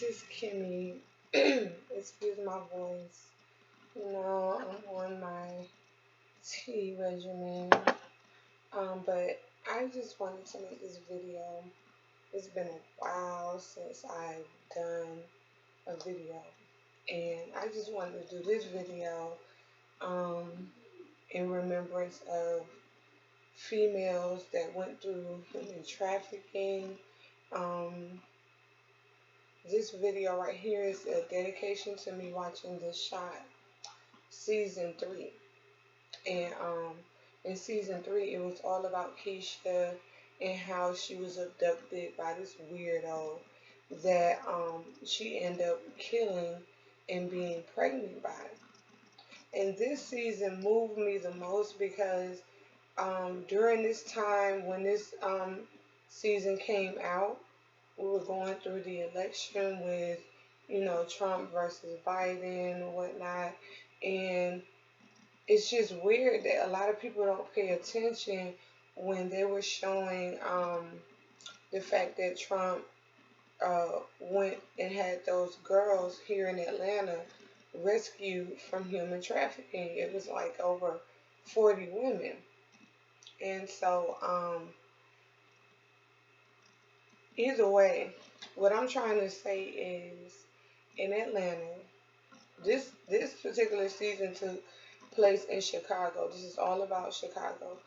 is Kimmy. Excuse my voice. I'm on my tea regimen. But I just wanted to make this video. It's been a while since I've done a video. And I just wanted to do this video um, in remembrance of females that went through human trafficking. Um, this video right here is a dedication to me watching The Shot season 3. And in season 3, it was all about Kiesha and how she was abducted by this weirdo that she ended up killing and being pregnant by. And this season moved me the most because during this time when this season came out, we were going through the election with, Trump versus Biden and whatnot. And it's just weird that a lot of people don't pay attention when they were showing the fact that Trump went and had those girls here in Atlanta rescued from human trafficking. It was like over 40 women. And so, either way, what I'm trying to say is in Atlanta, this particular season took place in Chicago. This is all about Chicago,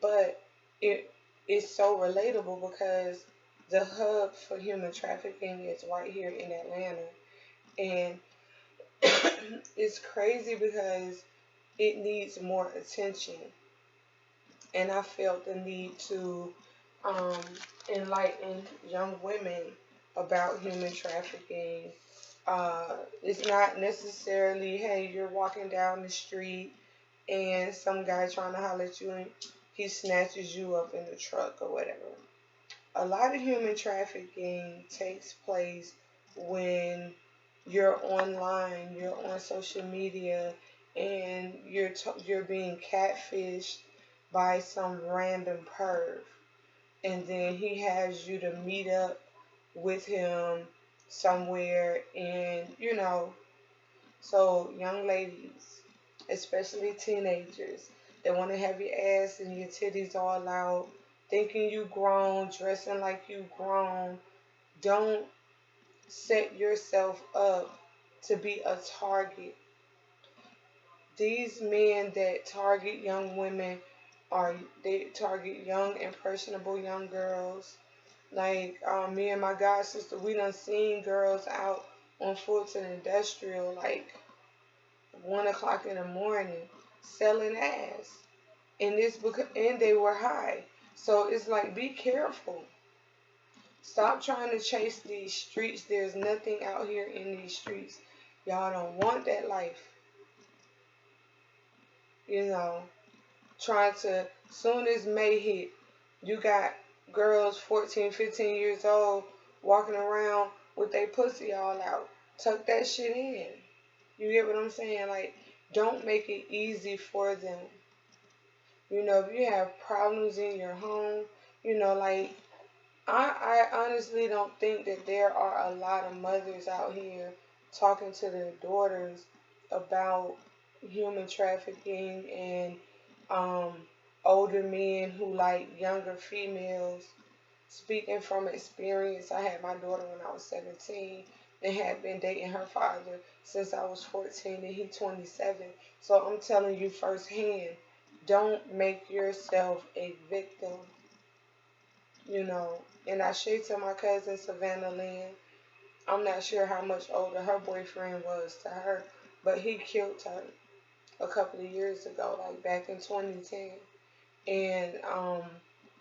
but it is so relatable because the hub for human trafficking is right here in Atlanta, and it's crazy because it needs more attention. And I felt the need to um, enlighten young women about human trafficking. It's not necessarily, hey, you're walking down the street and some guy trying to holler at you and he snatches you up in the truck or whatever. A lot of human trafficking takes place when you're online, you're on social media, and you're being catfished by some random perv, and then he has you to meet up with him somewhere, and so young ladies, especially teenagers, they want to have your ass and your titties all out, thinking you grown, dressing like you grown. Don't set yourself up to be a target. These men that target young women they target young impressionable young girls. Like me and my god sister, we done seen girls out on Fulton Industrial like 1 o'clock in the morning selling ass, and they were high. So it's like, be careful. Stop trying to chase these streets. There's nothing out here in these streets. Y'all don't want that life. Trying to, soon as May hit, you got girls 14, 15 years old walking around with their pussy all out. Tuck that shit in. You get what I'm saying? Like, don't make it easy for them. If you have problems in your home, like, I honestly don't think that there are a lot of mothers out here talking to their daughters about human trafficking and um, older men who like younger females. Speaking from experience, I had my daughter when I was 17 and had been dating her father since I was 14 and he's 27. So I'm telling you firsthand, don't make yourself a victim, And I shared to my cousin Savannah Lynn. I'm not sure how much older her boyfriend was to her, but he killed her a couple of years ago, like back in 2010. And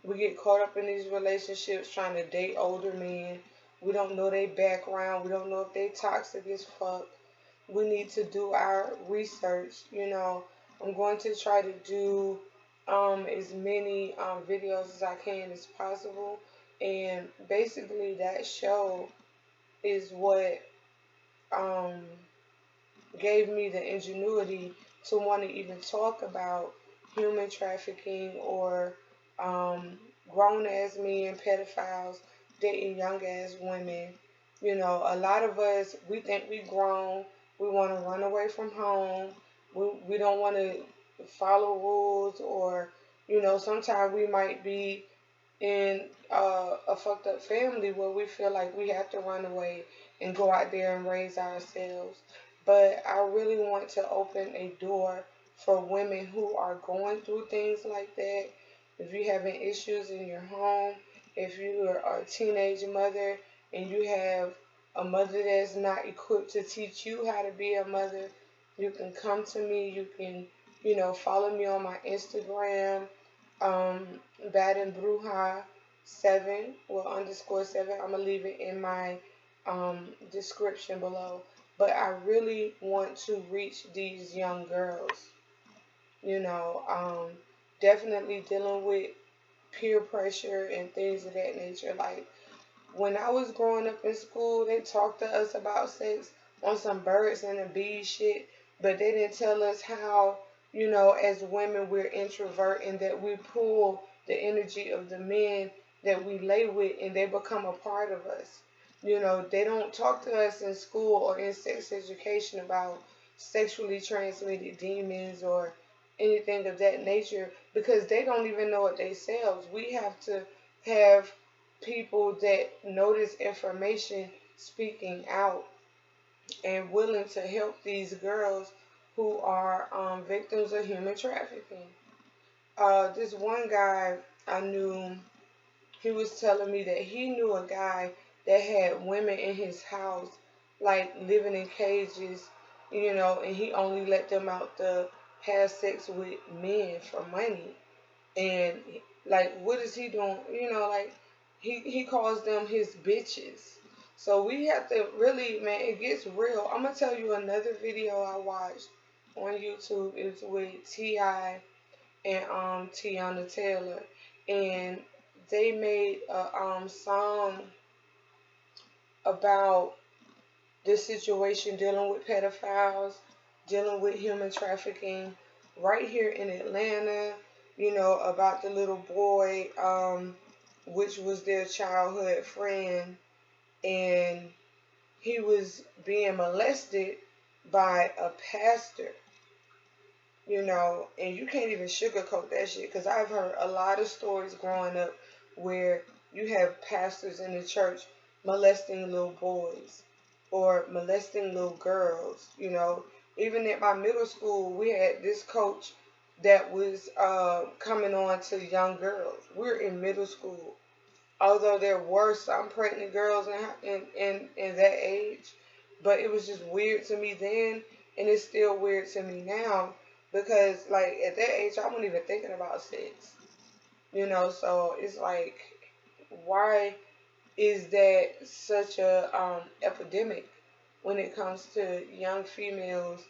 we get caught up in these relationships trying to date older men. We don't know their background. We don't know if they toxic as fuck. We need to do our research. I'm going to try to do as many videos as I can as possible. And basically that show is what um, gave me the ingenuity to want to even talk about human trafficking or grown ass men, pedophiles dating young ass women, You know, a lot of us, we think we grown. We want to run away from home. We don't want to follow rules, or, you know, sometimes we might be in a fucked up family where we feel like we have to run away and go out there and raise ourselves. But I really want to open a door for women who are going through things like that. If you're having issues in your home, if you are a teenage mother and you have a mother that's not equipped to teach you how to be a mother, you can come to me. You can, you know, follow me on my Instagram, um, Baden Bruja 7, well, underscore 7. I'm gonna leave it in my description below. But I really want to reach these young girls. You know, definitely dealing with peer pressure and things of that nature. Like, when I was growing up in school, they talked to us about sex on some birds and the bees shit, but they didn't tell us how, you know, as women, we're introvert and that we pull the energy of the men that we lay with and they become a part of us. You know, they don't talk to us in school or in sex education about sexually transmitted demons or anything of that nature because they don't even know it themselves. We have to have people that know this information speaking out and willing to help these girls who are victims of human trafficking. This one guy I knew, he was telling me that he knew a guy that had women in his house, like living in cages, you know, and he only let them out to have sex with men for money. And like, what is he doing? You know, like he calls them his bitches. So we have to really, man, it gets real. I'm gonna tell you another video I watched on YouTube. It's with T.I. and Tiana Taylor, and they made a song about this situation dealing with pedophiles, dealing with human trafficking right here in Atlanta, you know, about the little boy, which was their childhood friend, and he was being molested by a pastor, you know, and you can't even sugarcoat that shit because I've heard a lot of stories growing up where you have pastors in the church molesting little boys or molesting little girls, you know. Even at my middle school, we had this coach that was coming on to young girls. We're in middle school. Although there were some pregnant girls in that age, but it was just weird to me then, and it's still weird to me now because, like, at that age, I wasn't even thinking about sex, you know. So it's like, why is that such a epidemic when it comes to young females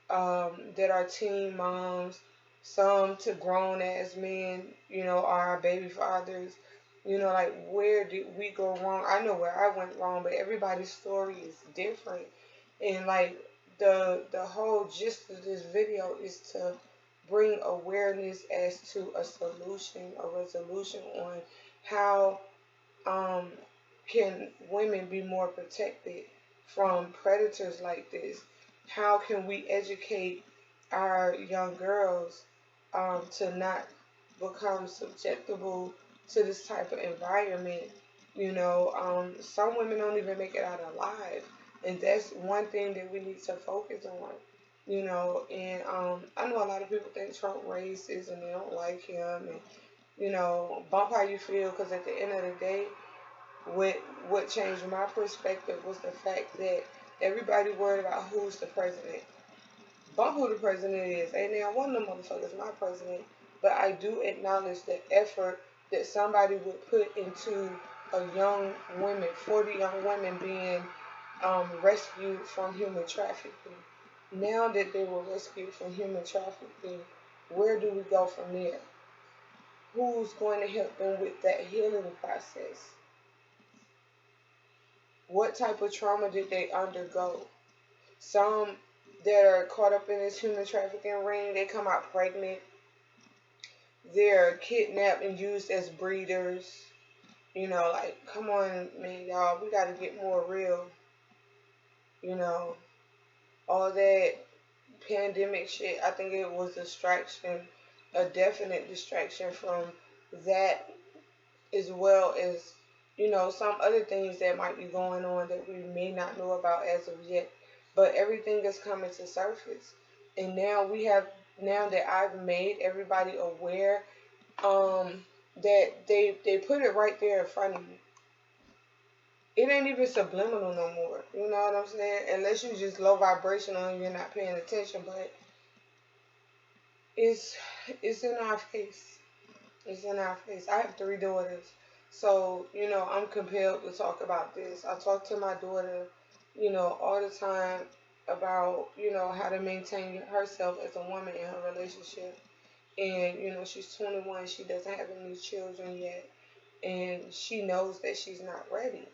that are teen moms, some to grown ass men, you know, are our baby fathers. You know, like, where did we go wrong? I know where I went wrong, but everybody's story is different. And like, the whole gist of this video is to bring awareness as to a solution, a resolution on how um, can women be more protected from predators like this? How can we educate our young girls to not become susceptible to this type of environment? You know, some women don't even make it out alive, and that's one thing that we need to focus on. You know, and I know a lot of people think Trump racist and they don't like him, and you know, bump how you feel, because at the end of the day, what changed my perspective was the fact that everybody worried about who's the president. Bump who the president is. Ain't now one of them motherfuckers my president, but I do acknowledge the effort that somebody would put into a young women, 40 young women being rescued from human trafficking. Now that they were rescued from human trafficking, where do we go from there? Who's going to help them with that healing process? What type of trauma did they undergo? Some that are caught up in this human trafficking ring, they come out pregnant. They're kidnapped and used as breeders. Like, come on, man, y'all, we got to get more real. You know, all that pandemic shit, I think it was a distraction, a definite distraction from that, as well as, some other things that might be going on that we may not know about as of yet. But everything is coming to surface. And now that I've made everybody aware, that they put it right there in front of you. It ain't even subliminal no more. You know what I'm saying? Unless you just low vibrational and you're not paying attention, but it's it's in our face. It's in our face. I have three daughters. So, I'm compelled to talk about this. I talk to my daughter, all the time about, how to maintain herself as a woman in her relationship. And, she's 21. She doesn't have any children yet. And she knows that she's not ready.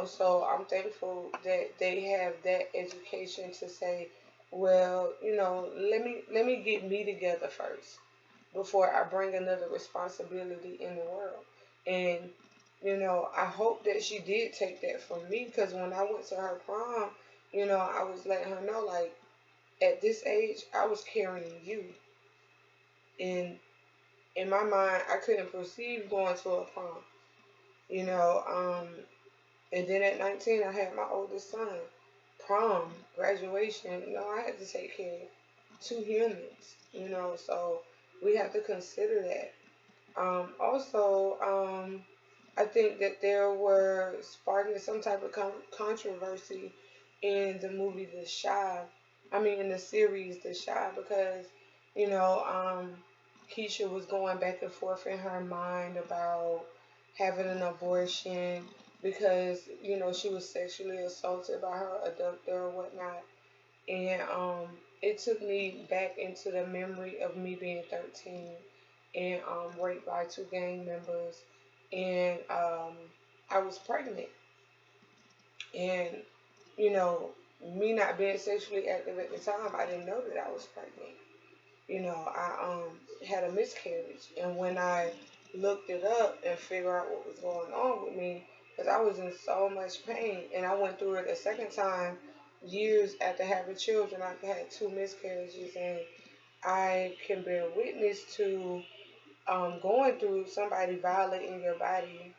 So I'm thankful that they have that education to say, well, let me get me together first before I bring another responsibility in the world. And, I hope that she did take that from me, because when I went to her prom, I was letting her know, like, at this age, I was carrying you. And in my mind, I couldn't perceive going to a prom, you know. And then at 19, I had my oldest son. Prom, graduation, I had to take care of two humans, so we have to consider that. Also, I think that there were sparking some type of controversy in the movie The Shy. I mean, in the series The Shy, because, you know, um, Kiesha was going back and forth in her mind about having an abortion because, she was sexually assaulted by her abductor or whatnot. And it took me back into the memory of me being 13 and raped by two gang members. And I was pregnant. And, you know, me not being sexually active at the time, I didn't know that I was pregnant. I had a miscarriage. And when I looked it up and figured out what was going on with me, because I was in so much pain, and I went through it a second time years after having children. I had two miscarriages, and I can bear witness to going through somebody violating your body,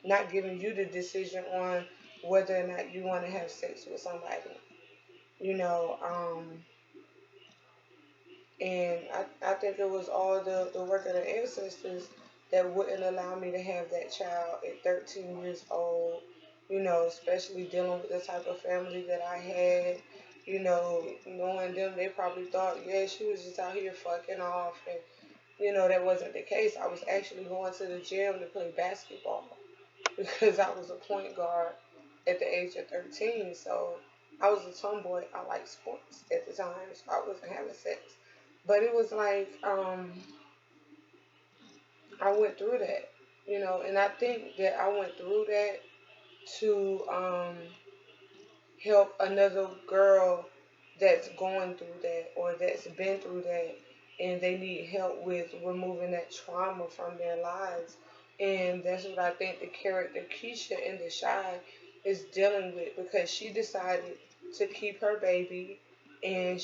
not giving you the decision on whether or not you want to have sex with somebody. You know, and I think it was all the work of the ancestors that wouldn't allow me to have that child at 13 years old, especially dealing with the type of family that I had, knowing them, they probably thought, yeah, she was just out here fucking off. And, that wasn't the case. I was actually going to the gym to play basketball because I was a point guard at the age of 13. So I was a tomboy. I liked sports at the time, so I wasn't having sex. But it was like, I went through that, and I think that I went through that to help another girl that's going through that or that's been through that, and they need help with removing that trauma from their lives. And that's what I think the character Kiesha in The Shy is dealing with, because she decided to keep her baby, and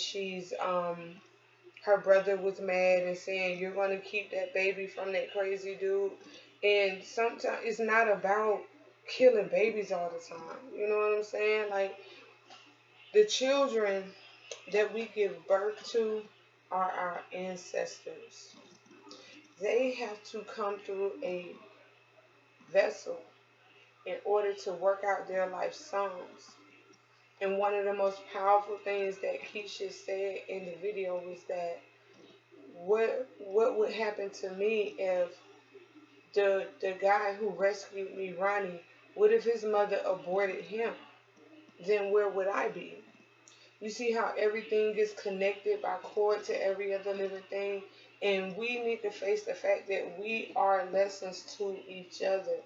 her brother was mad and saying, you're going to keep that baby from that crazy dude. And sometimes it's not about killing babies all the time. You know what I'm saying? Like, the children that we give birth to are our ancestors. They have to come through a vessel in order to work out their life songs. And one of the most powerful things that Kiesha said in the video was that what would happen to me if the guy who rescued me, Ronnie, what if his mother aborted him? Then where would I be? You see how everything is connected by cord to every other living thing? And we need to face the fact that we are lessons to each other.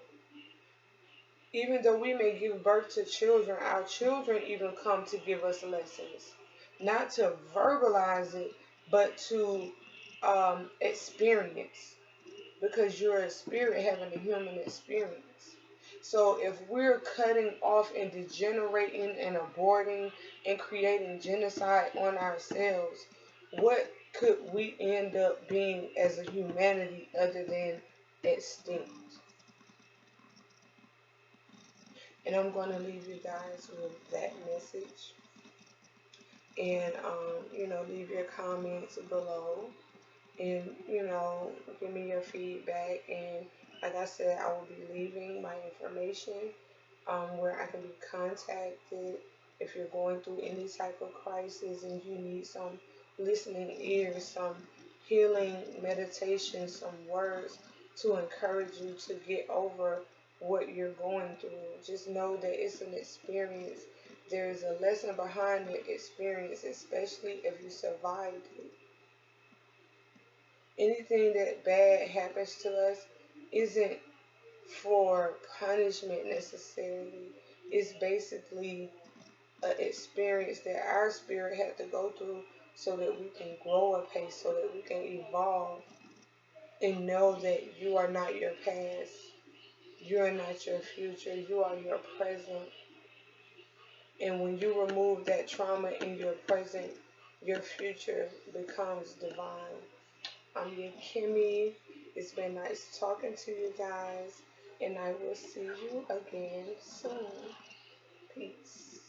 Even though we may give birth to children, our children even come to give us lessons. Not to verbalize it, but to experience. because you're a spirit having a human experience. So if we're cutting off and degenerating and aborting and creating genocide on ourselves, what could we end up being as a humanity other than extinct? And I'm going to leave you guys with that message. And, leave your comments below. And, give me your feedback. And like I said, I will be leaving my information where I can be contacted if you're going through any type of crisis and you need some listening ears, some healing meditation, some words to encourage you to get over what you're going through. Just know that it's an experience. There's a lesson behind the experience, especially if you survived it. Anything that bad happens to us isn't for punishment necessarily. It's basically an experience that our spirit had to go through so that we can grow a pace, so that we can evolve and know that you are not your past, you are not your future, you are your present. And when you remove that trauma in your present, your future becomes divine. I'm your Kimmy. It's been nice talking to you guys, and I will see you again soon. Peace.